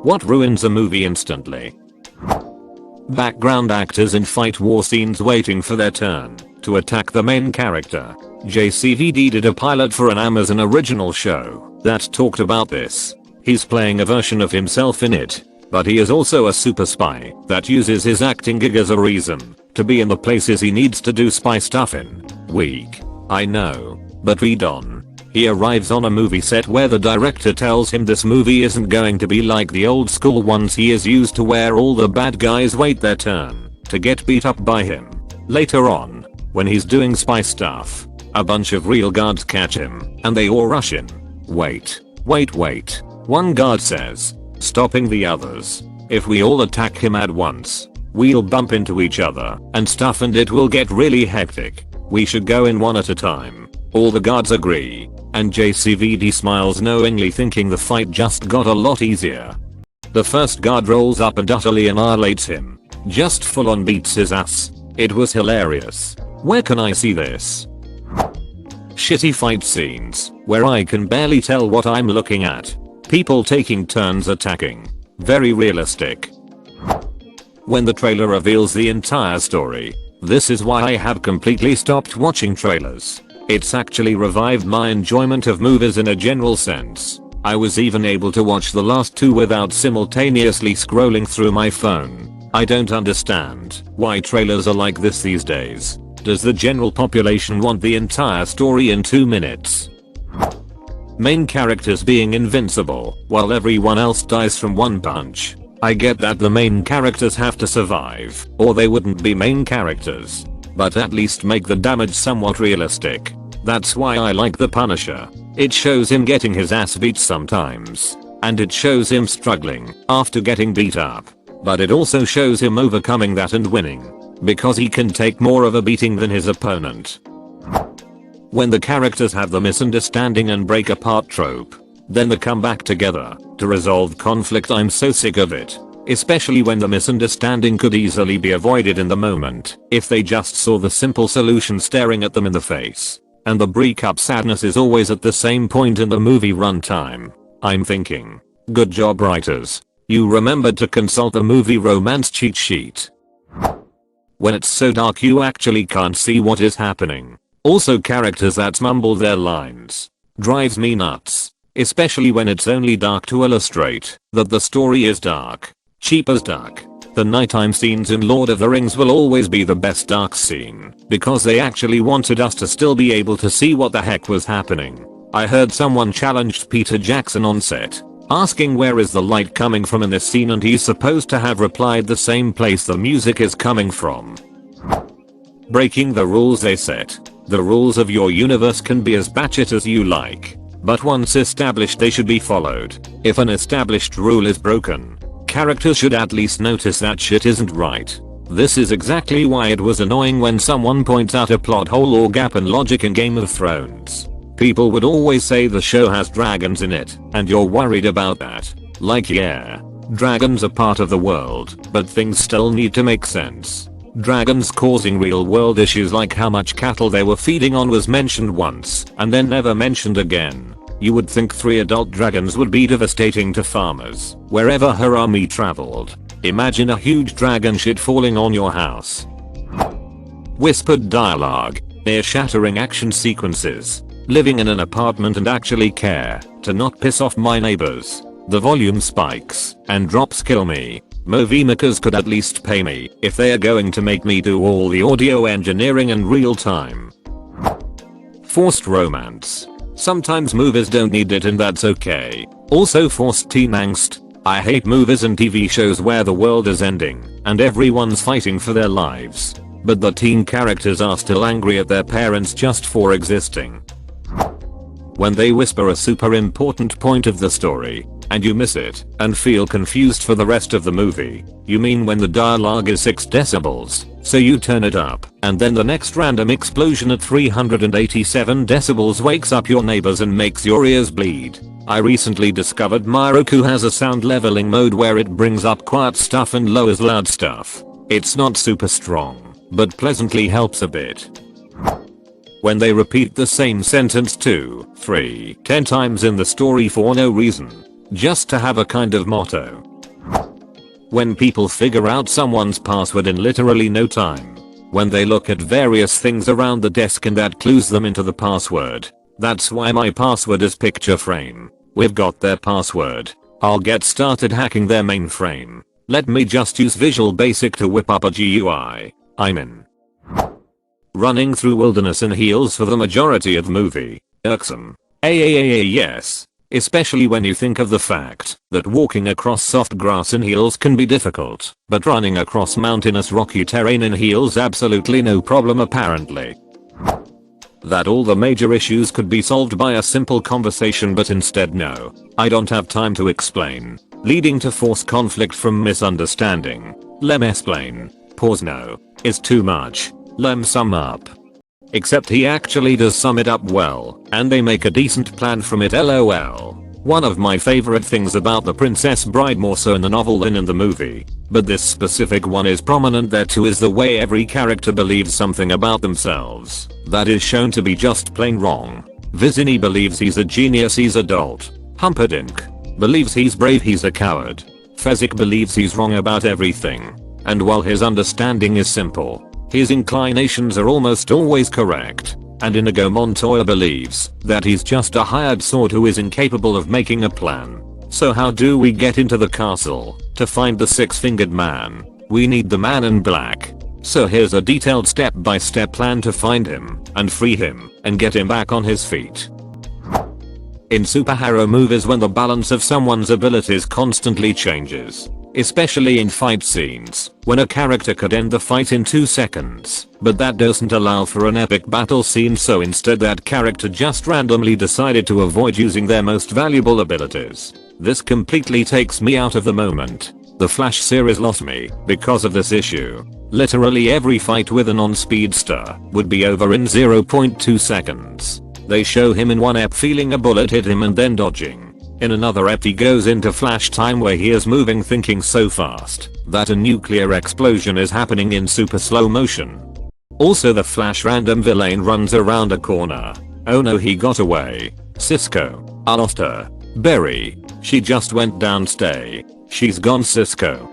What ruins a movie instantly? Background actors in fight war scenes waiting for their turn to attack the main character. JCVD did a pilot for an Amazon original show that talked about this. He's playing a version of himself in it, but he is also a super spy that uses his acting gig as a reason to be in the places he needs to do spy stuff in. Weak. I know, but read on. He arrives on a movie set where the director tells him this movie isn't going to be like the old school ones he is used to, where all the bad guys wait their turn to get beat up by him. Later on, when he's doing spy stuff, a bunch of real guards catch him and they all rush in. Wait. One guard says, stopping the others. If we all attack him at once, we'll bump into each other and stuff and it will get really hectic. We should go in one at a time. All the guards agree, and JCVD smiles knowingly, thinking the fight just got a lot easier. The first guard rolls up and utterly annihilates him. Just full on beats his ass. It was hilarious. Where can I see this? Shitty fight scenes, where I can barely tell what I'm looking at. People taking turns attacking. Very realistic. When the trailer reveals the entire story. This is why I have completely stopped watching trailers. It's actually revived my enjoyment of movies in a general sense. I was even able to watch the last two without simultaneously scrolling through my phone. I don't understand why trailers are like this these days. Does the general population want the entire story in 2 minutes? Main characters being invincible while everyone else dies from one punch. I get that the main characters have to survive or they wouldn't be main characters, but at least make the damage somewhat realistic. That's why I like The Punisher. It shows him getting his ass beat sometimes, and it shows him struggling after getting beat up, but it also shows him overcoming that and winning, because he can take more of a beating than his opponent. When the characters have the misunderstanding and break apart trope, then they come back together to resolve conflict. I'm so sick of it. Especially when the misunderstanding could easily be avoided in the moment if they just saw the simple solution staring at them in the face. And the breakup sadness is always at the same point in the movie runtime. I'm thinking, good job writers. You remembered to consult the movie romance cheat sheet. When it's so dark you actually can't see what is happening. Also, characters that mumble their lines drives me nuts. Especially when it's only dark to illustrate that the story is dark. Cheap as duck. The nighttime scenes in Lord of the Rings will always be the best dark scene because they actually wanted us to still be able to see what the heck was happening. I heard someone challenged Peter Jackson on set, asking where is the light coming from in this scene, and he's supposed to have replied the same place the music is coming from. Breaking the rules they set. The rules of your universe can be as batshit as you like, but once established they should be followed. If an established rule is broken, characters should at least notice that shit isn't right. This is exactly why it was annoying when someone points out a plot hole or gap in logic in Game of Thrones. People would always say the show has dragons in it, and you're worried about that. Like, yeah, dragons are part of the world, but things still need to make sense. Dragons causing real world issues like how much cattle they were feeding on was mentioned once and then never mentioned again. You would think 3 adult dragons would be devastating to farmers wherever her army traveled. Imagine a huge dragon shit falling on your house. Whispered dialogue, ear-shattering action sequences. Living in an apartment and actually care to not piss off my neighbors. The volume spikes and drops kill me. Movie makers could at least pay me if they are going to make me do all the audio engineering in real time. Forced romance. Sometimes movies don't need it and that's okay. Also forced teen angst. I hate movies and TV shows where the world is ending and everyone's fighting for their lives, but the teen characters are still angry at their parents just for existing. When they whisper a super important point of the story and you miss it and feel confused for the rest of the movie. You mean when the dialogue is 6 decibels, so you turn it up and then the next random explosion at 387 decibels wakes up your neighbors and makes your ears bleed. I recently discovered my Roku has a sound leveling mode where it brings up quiet stuff and lowers loud stuff. It's not super strong, but pleasantly helps a bit. When they repeat the same sentence 2, 3, 10 times in the story for no reason, just to have a kind of motto. When people figure out someone's password in literally no time. When they look at various things around the desk and that clues them into the password. That's why my password is picture frame. We've got their password. I'll get started hacking their mainframe. Let me just use Visual Basic to whip up a GUI. I'm in. Running through wilderness in heels for the majority of the movie. Irksome. Yes. Especially when you think of the fact that walking across soft grass in heels can be difficult, but running across mountainous rocky terrain in heels absolutely no problem apparently. That all the major issues could be solved by a simple conversation, but instead no. I don't have time to explain. Leading to forced conflict from misunderstanding. Lem explain. Pause no. Is too much. Lem sum up. Except he actually does sum it up well, and they make a decent plan from it lol. One of my favorite things about The Princess Bride, more so in the novel than in the movie, but this specific one is prominent there too, is the way every character believes something about themselves that is shown to be just plain wrong. Vizzini believes he's a genius, he's adult. Humperdinck believes he's brave, he's a coward. Fezzik believes he's wrong about everything. And while his understanding is simple, his inclinations are almost always correct. And Inigo Montoya believes that he's just a hired sword who is incapable of making a plan. So how do we get into the castle to find the six-fingered man? We need the man in black. So here's a detailed step-by-step plan to find him and free him and get him back on his feet. In superhero movies, when the balance of someone's abilities constantly changes, especially in fight scenes, when a character could end the fight in 2 seconds, but that doesn't allow for an epic battle scene, so instead that character just randomly decided to avoid using their most valuable abilities. This completely takes me out of the moment. The Flash series lost me because of this issue. Literally every fight with a non-speedster would be over in 0.2 seconds. They show him in one ep feeling a bullet hit him and then dodging. In another ep he goes into flash time where he is moving thinking so fast that a nuclear explosion is happening in super slow motion. Also the Flash random villain runs around a corner. Oh no, he got away. Cisco. I lost her. Barry. She just went downstairs. She's gone, Cisco.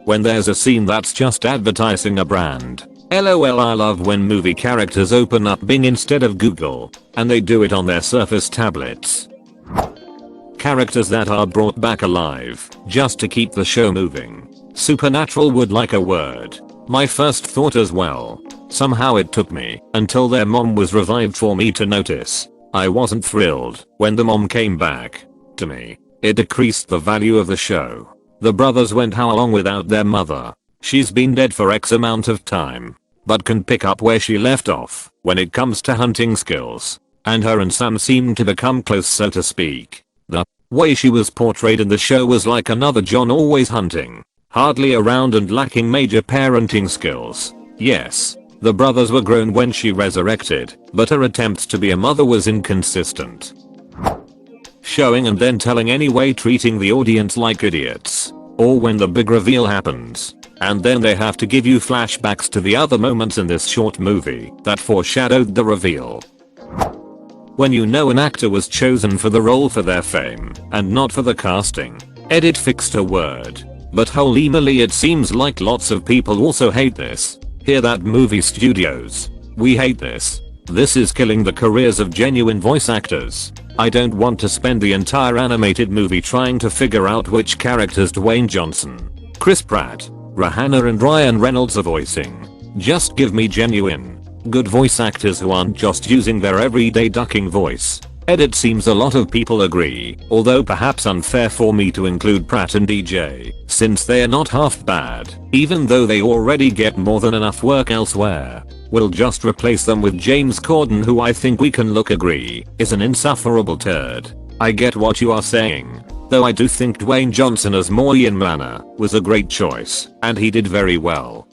When there's a scene that's just advertising a brand. LOL, I love when movie characters open up Bing instead of Google, and they do it on their Surface tablets. Characters that are brought back alive just to keep the show moving. Supernatural would like a word. My first thought as well. Somehow it took me until their mom was revived for me to notice. I wasn't thrilled when the mom came back. To me, it decreased the value of the show. The brothers went how long without their mother? She's been dead for X amount of time, but can pick up where she left off when it comes to hunting skills. And her and Sam seem to become close, so to speak. The way she was portrayed in the show was like another John, always hunting, hardly around and lacking major parenting skills. Yes, the brothers were grown when she resurrected, but her attempts to be a mother was inconsistent. Showing and then telling anyway, treating the audience like idiots. Or when the big reveal happens, and then they have to give you flashbacks to the other moments in this short movie that foreshadowed the reveal. When you know an actor was chosen for the role for their fame and not for the casting. Edit fixed a word. But holy moly, it seems like lots of people also hate this. Hear that, movie studios? We hate this. This is killing the careers of genuine voice actors. I don't want to spend the entire animated movie trying to figure out which characters Dwayne Johnson, Chris Pratt, Rihanna and Ryan Reynolds are voicing. Just give me genuine, good voice actors who aren't just using their everyday ducking voice. Edit seems a lot of people agree, although perhaps unfair for me to include Pratt and DJ, since they are not half bad, even though they already get more than enough work elsewhere. We'll just replace them with James Corden, who I think we can look agree is an insufferable turd. I get what you are saying, though I do think Dwayne Johnson as Morgan Manor was a great choice, and he did very well.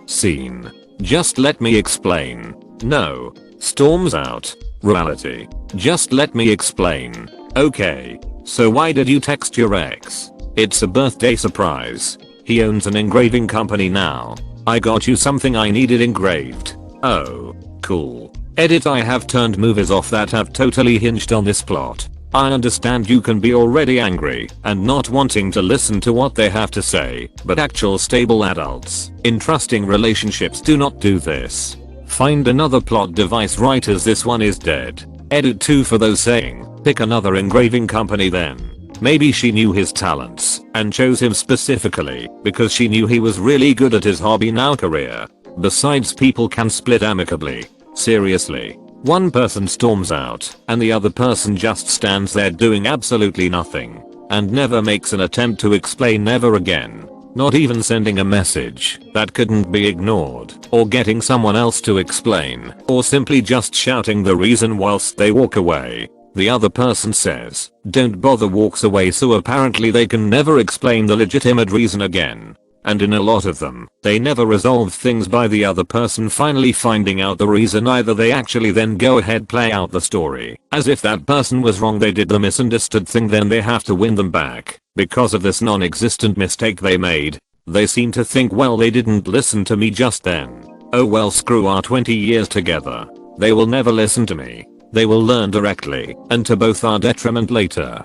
Scene. Just let me explain. No. Storms out. Reality. Just let me explain. Okay. So why did you text your ex? It's a birthday surprise. He owns an engraving company now. I got you something I needed engraved. Oh, cool. Edit, I have turned movies off that have totally hinged on this plot. I understand you can be already angry and not wanting to listen to what they have to say, but actual stable adults in trusting relationships do not do this. Find another plot device, writers, this one is dead. Edit 2 for those saying, pick another engraving company then. Maybe she knew his talents and chose him specifically because she knew he was really good at his hobby, now career. Besides, people can split amicably. Seriously. One person storms out and the other person just stands there doing absolutely nothing and never makes an attempt to explain ever again. Not even sending a message that couldn't be ignored, or getting someone else to explain, or simply just shouting the reason whilst they walk away. The other person says, don't bother, walks away, so apparently they can never explain the legitimate reason again. And in a lot of them, they never resolve things by the other person finally finding out the reason. Either they actually then go ahead play out the story as if that person was wrong, they did the misunderstood thing, then they have to win them back because of this non-existent mistake they made. They seem to think, well, they didn't listen to me just then. Oh well, screw our 20 years together. They will never listen to me. They will learn directly and to both our detriment later.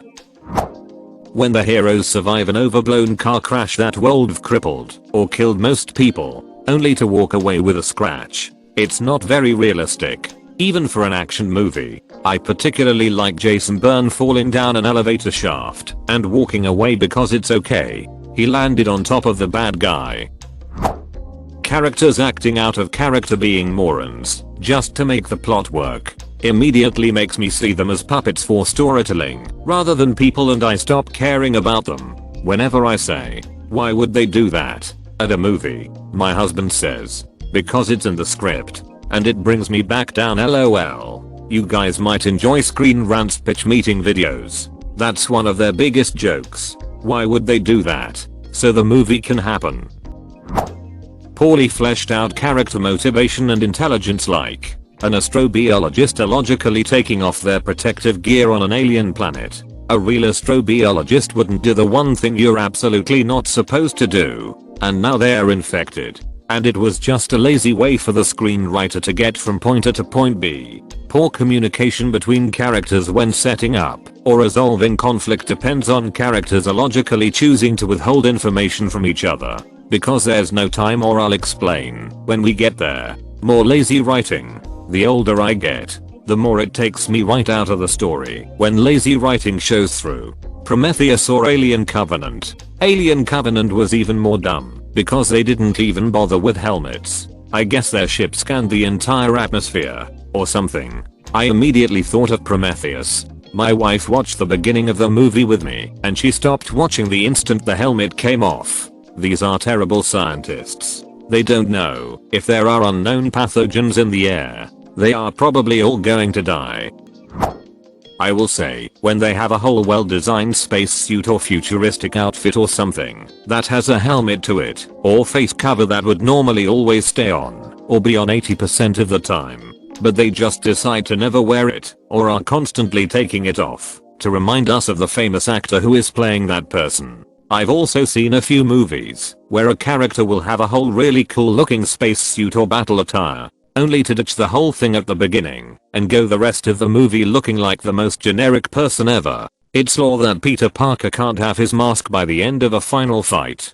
When the heroes survive an overblown car crash that would have crippled or killed most people, only to walk away with a scratch. It's not very realistic, even for an action movie. I particularly like Jason Bourne falling down an elevator shaft and walking away because it's okay. He landed on top of the bad guy. Characters acting out of character, being morons just to make the plot work, immediately makes me see them as puppets for storytelling rather than people, and I stop caring about them. Whenever I say, why would they do that at a movie, my husband says, because it's in the script, and it brings me back down, lol. You guys might enjoy Screen Rant's pitch meeting videos. That's one of their biggest jokes. Why would they do that? So the movie can happen. Poorly fleshed out character motivation and intelligence, like an astrobiologist illogically taking off their protective gear on an alien planet. A real astrobiologist wouldn't do the one thing you're absolutely not supposed to do, and now they're infected. And it was just a lazy way for the screenwriter to get from point A to point B. Poor communication between characters when setting up or resolving conflict depends on characters illogically choosing to withhold information from each other because there's no time, or I'll explain when we get there. More lazy writing. The older I get, the more it takes me right out of the story when lazy writing shows through. Prometheus or Alien Covenant. Alien Covenant was even more dumb because they didn't even bother with helmets. I guess their ship scanned the entire atmosphere or something. I immediately thought of Prometheus. My wife watched the beginning of the movie with me and she stopped watching the instant the helmet came off. These are terrible scientists. They don't know if there are unknown pathogens in the air. They are probably all going to die. I will say, when they have a whole well-designed spacesuit or futuristic outfit or something that has a helmet to it or face cover that would normally always stay on or be on 80% of the time, but they just decide to never wear it or are constantly taking it off to remind us of the famous actor who is playing that person. I've also seen a few movies where a character will have a whole really cool looking spacesuit or battle attire, only to ditch the whole thing at the beginning and go the rest of the movie looking like the most generic person ever. It's law that Peter Parker can't have his mask by the end of a final fight.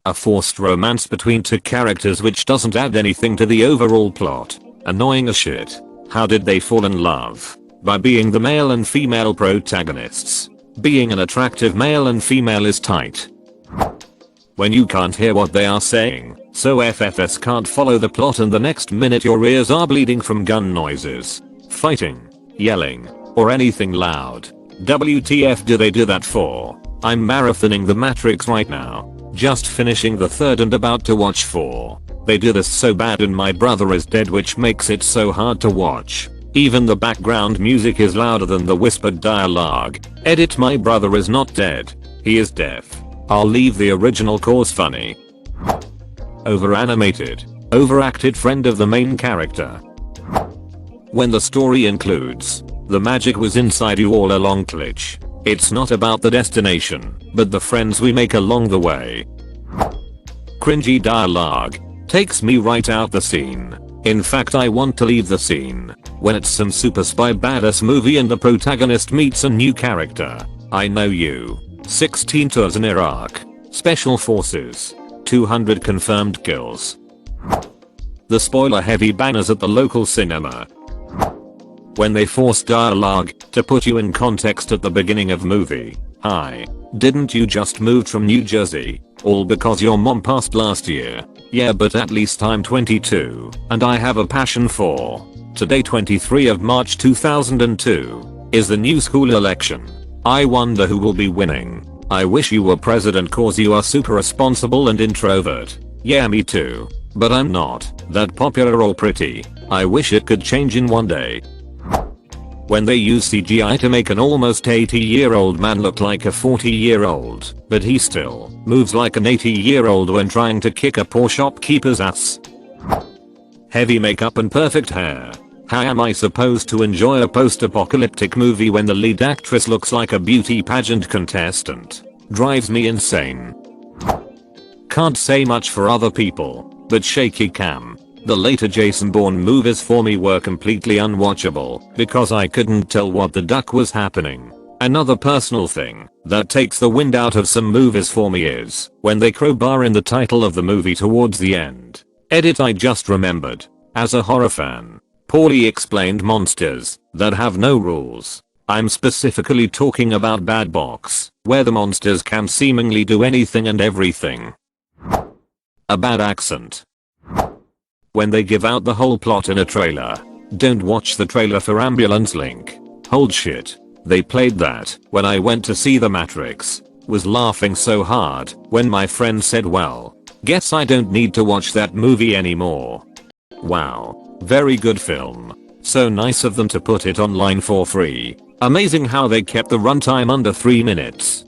A forced romance between two characters which doesn't add anything to the overall plot. Annoying as shit. How did they fall in love? By being the male and female protagonists. Being an attractive male and female is tight. When you can't hear what they are saying, so FFS can't follow the plot and the next minute your ears are bleeding from gun noises, fighting, yelling, or anything loud. WTF do they do that for? I'm marathoning The Matrix right now. Just finishing the third and about to watch 4. They do this so bad and my brother is dead, which makes it so hard to watch. Even the background music is louder than the whispered dialogue. Edit, my brother is not dead. He is deaf. I'll leave the original cause funny. Over-animated. Overacted friend of the main character. When the story includes, the magic was inside you all along glitch. It's not about the destination, but the friends we make along the way. Cringy dialogue. Takes me right out the scene. In fact, I want to leave the scene. When it's some super spy badass movie and the protagonist meets a new character. I know you. 16 tours in Iraq. Special forces. 200 confirmed kills. The spoiler heavy banners at the local cinema. When they force dialogue to put you in context at the beginning of movie. Hi. Didn't you just move from New Jersey? All because your mom passed last year. Yeah, but at least I'm 22 and I have a passion for. Today 23 of March 2002 is the new school election. I wonder who will be winning. I wish you were president cause you are super responsible and introvert. Yeah, me too. But I'm not that popular or pretty. I wish it could change in one day. When they use CGI to make an almost 80-year-old man look like a 40-year-old, but he still moves like an 80-year-old when trying to kick a poor shopkeeper's ass. Heavy makeup and perfect hair. How am I supposed to enjoy a post-apocalyptic movie when the lead actress looks like a beauty pageant contestant? Drives me insane. Can't say much for other people, but shaky cam. The later Jason Bourne movies for me were completely unwatchable because I couldn't tell what the duck was happening. Another personal thing that takes the wind out of some movies for me is when they crowbar in the title of the movie towards the end. Edit, I just remembered. As a horror fan, poorly explained monsters that have no rules. I'm specifically talking about Bad Box, where the monsters can seemingly do anything and everything. A bad accent. When they give out the whole plot in a trailer. Don't watch the trailer for Ambulance Link. Hold shit. They played that when I went to see The Matrix. Was laughing so hard when my friend said, well, guess I don't need to watch that movie anymore. Wow. Very good film. So nice of them to put it online for free. Amazing how they kept the runtime under 3 minutes.